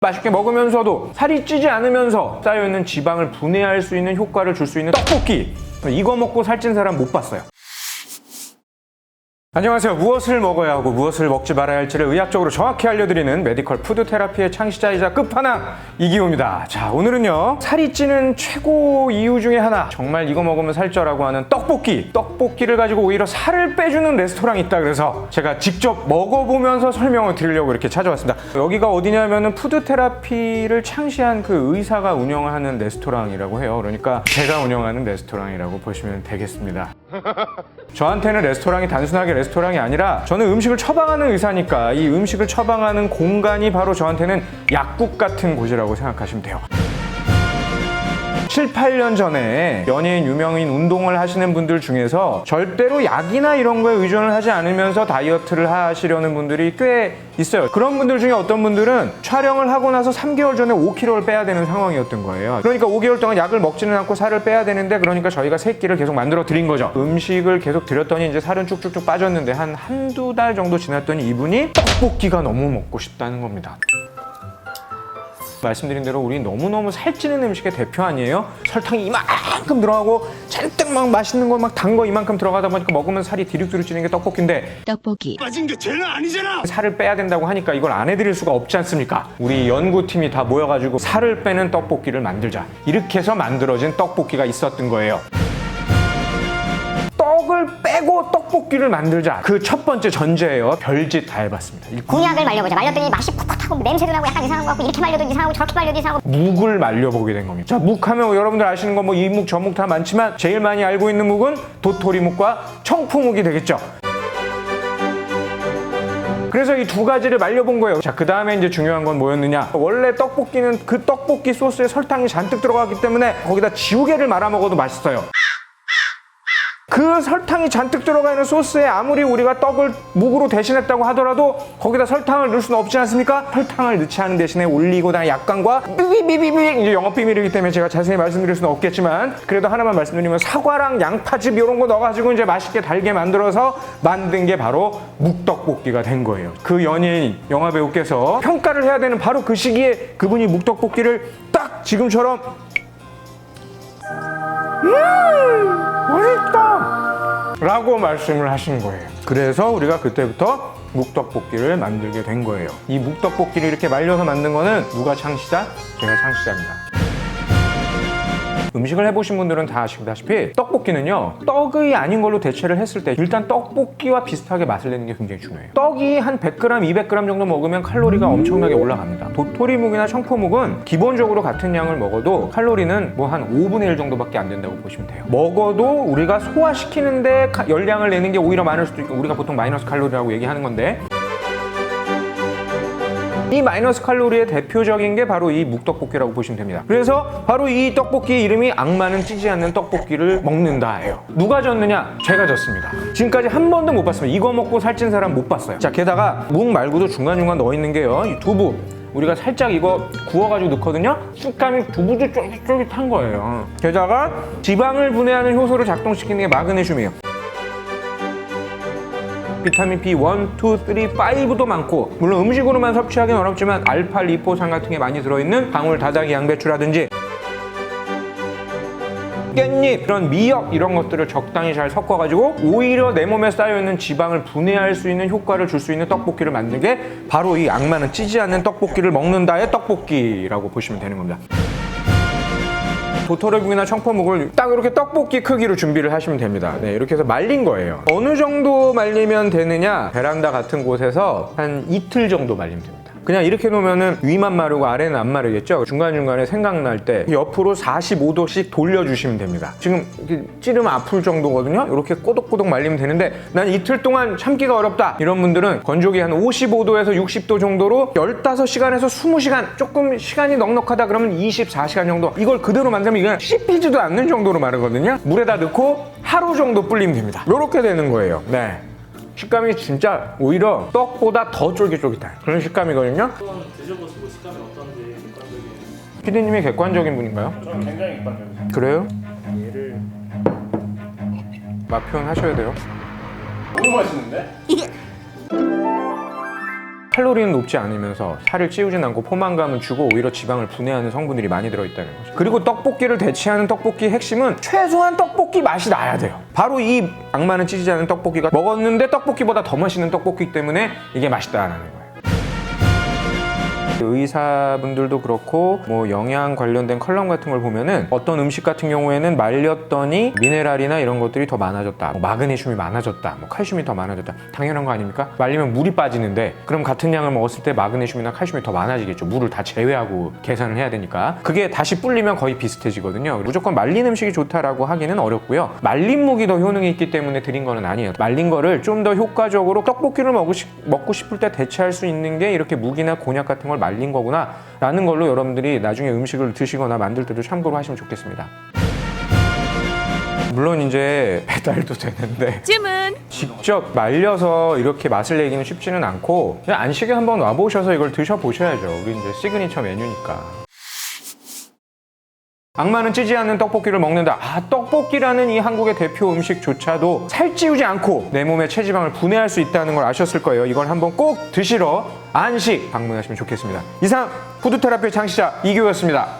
맛있게 먹으면서도 살이 찌지 않으면서 쌓여있는 지방을 분해할 수 있는 효과를 줄 수 있는 떡볶이, 이거 먹고 살찐 사람 못 봤어요. 안녕하세요. 무엇을 먹어야 하고 무엇을 먹지 말아야 할지를 의학적으로 정확히 알려드리는 메디컬 푸드 테라피의 창시자이자 끝판왕 이기호입니다. 자, 오늘은요, 살이 찌는 최고 이유 중에 하나, 정말 이거 먹으면 살쪄라고 하는 떡볶이를 가지고 오히려 살을 빼주는 레스토랑이 있다 그래서 제가 직접 먹어보면서 설명을 드리려고 이렇게 찾아왔습니다. 여기가 어디냐면은 푸드 테라피를 창시한 그 의사가 운영하는 레스토랑이라고 해요. 그러니까 제가 운영하는 레스토랑이라고 보시면 되겠습니다. 저한테는 레스토랑이 단순하게 레스토랑이 아니라 저는 음식을 처방하는 의사니까 이 음식을 처방하는 공간이 바로 저한테는 약국 같은 곳이라고 생각하시면 돼요. 7, 8년 전에 연예인, 유명인 운동을 하시는 분들 중에서 절대로 약이나 이런 거에 의존을 하지 않으면서 다이어트를 하시려는 분들이 꽤 있어요. 그런 분들 중에 어떤 분들은 촬영을 하고 나서 3개월 전에 5kg를 빼야 되는 상황이었던 거예요. 그러니까 5개월 동안 약을 먹지는 않고 살을 빼야 되는데, 그러니까 저희가 세 끼를 계속 만들어 드린 거죠. 음식을 계속 드렸더니 이제 살은 쭉쭉쭉 빠졌는데 한두 달 정도 지났더니 이분이 떡볶이가 너무 먹고 싶다는 겁니다. 말씀드린 대로 우리 너무너무 살찌는 음식의 대표 아니에요? 설탕이 이만큼 들어가고 잔뜩 막 맛있는 거 막 단 거 이만큼 들어가다 보니까 먹으면 살이 디룩디룩 찌는 게 떡볶이인데, 떡볶이 빠진 게 죄는 아니잖아. 살을 빼야 된다고 하니까 이걸 안 해드릴 수가 없지 않습니까? 우리 연구팀이 다 모여가지고 살을 빼는 떡볶이를 만들자, 이렇게 해서 만들어진 떡볶이가 있었던 거예요. 떡을 빼고 떡볶이를 만들자, 그 첫 번째 전제예요. 별짓 다 해봤습니다. 공약을 말려보자. 말렸더니 맛이 풋풋하고 냄새도 나고 약간 이상한 것 같고, 이렇게 말려도 이상하고 저렇게 말려도 이상하고. 묵을 말려보게 된 겁니다. 자, 묵하면 여러분들 아시는 거 뭐 이 묵, 저 묵 다 많지만 제일 많이 알고 있는 묵은 도토리묵과 청포묵이 되겠죠. 그래서 이 두 가지를 말려본 거예요. 자, 그 다음에 이제 중요한 건 뭐였느냐. 원래 떡볶이는 그 떡볶이 소스에 설탕이 잔뜩 들어가기 때문에 거기다 지우개를 말아 먹어도 맛있어요. 그 설탕이 잔뜩 들어가 있는 소스에 아무리 우리가 떡을 묵으로 대신했다고 하더라도 거기다 설탕을 넣을 수는 없지 않습니까? 설탕을 넣지 않은 대신에 올리고당 약간과 삐삐삐삐삐, 이제 영업 비밀이기 때문에 제가 자세히 말씀드릴 수는 없겠지만 그래도 하나만 말씀드리면 사과랑 양파즙 이런 거 넣어가지고 이제 맛있게 달게 만들어서 만든 게 바로 묵떡볶이가 된 거예요. 그 연예인, 영화배우께서 평가를 해야 되는 바로 그 시기에 그분이 묵떡볶이를 딱 지금처럼 맛있다! 라고 말씀을 하신 거예요. 그래서 우리가 그때부터 묵떡볶이를 만들게 된 거예요. 이 묵떡볶이를 이렇게 말려서 만든 거는 누가 창시자? 제가 창시자입니다. 음식을 해보신 분들은 다 아시다시피 떡볶이는요, 떡이 아닌 걸로 대체를 했을 때 일단 떡볶이와 비슷하게 맛을 내는 게 굉장히 중요해요. 떡이 한 100g, 200g 정도 먹으면 칼로리가 엄청나게 올라갑니다. 도토리묵이나 청포묵은 기본적으로 같은 양을 먹어도 칼로리는 뭐 한 5분의 1 정도밖에 안 된다고 보시면 돼요. 먹어도 우리가 소화시키는데 열량을 내는 게 오히려 많을 수도 있고, 우리가 보통 마이너스 칼로리라고 얘기하는 건데, 이 마이너스 칼로리의 대표적인 게 바로 이 묵떡볶이라고 보시면 됩니다. 그래서 바로 이 떡볶이 이름이 악마는 찌지 않는 떡볶이를 먹는다예요. 누가 졌느냐? 제가 졌습니다. 지금까지 한 번도 못 봤습니다. 이거 먹고 살찐 사람 못 봤어요. 자, 게다가 묵 말고도 중간중간 넣어 있는 게요, 이 두부. 우리가 살짝 이거 구워가지고 넣거든요? 식감이 두부도 쫄깃쫄깃한 거예요. 게다가 지방을 분해하는 효소를 작동시키는 게 마그네슘이에요. 비타민 B1, 2, 3, 5도 많고, 물론 음식으로만 섭취하기는 어렵지만 알파 리포산 같은 게 많이 들어있는 방울 다다기 양배추라든지 깻잎, 이런 미역 이런 것들을 적당히 잘 섞어가지고 오히려 내 몸에 쌓여있는 지방을 분해할 수 있는 효과를 줄 수 있는 떡볶이를 만든 게 바로 이 악마는 찌지 않는 떡볶이를 먹는다의 떡볶이라고 보시면 되는 겁니다. 도토리묵이나 청포묵을 딱 이렇게 떡볶이 크기로 준비를 하시면 됩니다. 네, 이렇게 해서 말린 거예요. 어느 정도 말리면 되느냐? 베란다 같은 곳에서 한 이틀 정도 말리면 됩니다. 그냥 이렇게 놓으면은 위만 마르고 아래는 안 마르겠죠? 중간중간에 생각날 때 옆으로 45도씩 돌려주시면 됩니다. 지금 이렇게 찌르면 아플 정도거든요? 이렇게 꼬독꼬독 말리면 되는데, 난 이틀 동안 참기가 어렵다, 이런 분들은 건조기 한 55도에서 60도 정도로 15시간에서 20시간, 조금 시간이 넉넉하다 그러면 24시간 정도, 이걸 그대로 만들면 이건 씹히지도 않는 정도로 마르거든요? 물에다 넣고 하루 정도 불리면 됩니다. 이렇게 되는 거예요. 네. 식감이 진짜 오히려 떡보다 더 쫄깃쫄깃한 그런 식감이거든요. 한번 드셔보시고 식감이 어떤지 객관적인. 피디님이 객관적인 분인가요? 저는 굉장히 객관적이에요. 그래요? 얘를 맛 표현하셔야 돼요. 너무 맛있는데? 칼로리는 높지 않으면서 살을 찌우진 않고 포만감은 주고 오히려 지방을 분해하는 성분들이 많이 들어있다는 거죠. 그리고 떡볶이를 대체하는 떡볶이의 핵심은 최소한 떡볶이 맛이 나야 돼요. 바로 이 악마는 찌지 않는 떡볶이가 먹었는데 떡볶이보다 더 맛있는 떡볶이 때문에 이게 맛있다라는 거예요. 의사분들도 그렇고 뭐 영양 관련된 컬럼 같은 걸 보면은 어떤 음식 같은 경우에는 말렸더니 미네랄이나 이런 것들이 더 많아졌다, 뭐 마그네슘이 많아졌다, 뭐 칼슘이 더 많아졌다. 당연한 거 아닙니까? 말리면 물이 빠지는데 그럼 같은 양을 먹었을 때 마그네슘이나 칼슘이 더 많아지겠죠. 물을 다 제외하고 계산을 해야 되니까. 그게 다시 불리면 거의 비슷해지거든요. 무조건 말린 음식이 좋다라고 하기는 어렵고요. 말린 묵이 더 효능이 있기 때문에 드린 거는 아니에요. 말린 거를 좀 더 효과적으로 떡볶이를 먹고 싶을 때 대체할 수 있는 게 이렇게 묵이나 곤약 같은 걸 말린 거구나 라는 걸로 여러분들이 나중에 음식을 드시거나 만들 때도 참고로 하시면 좋겠습니다. 물론 이제 배달도 되는데 주문. 직접 말려서 이렇게 맛을 내기는 쉽지는 않고 그냥 안식에 한번 와보셔서 이걸 드셔보셔야죠. 우리 이제 시그니처 메뉴니까. 악마는 찌지 않는 떡볶이를 먹는다. 떡볶이라는 이 한국의 대표 음식조차도 살찌우지 않고 내 몸의 체지방을 분해할 수 있다는 걸 아셨을 거예요. 이걸 한번 꼭 드시러 안식 방문하시면 좋겠습니다. 이상 푸드테라피의 창시자 이교였습니다.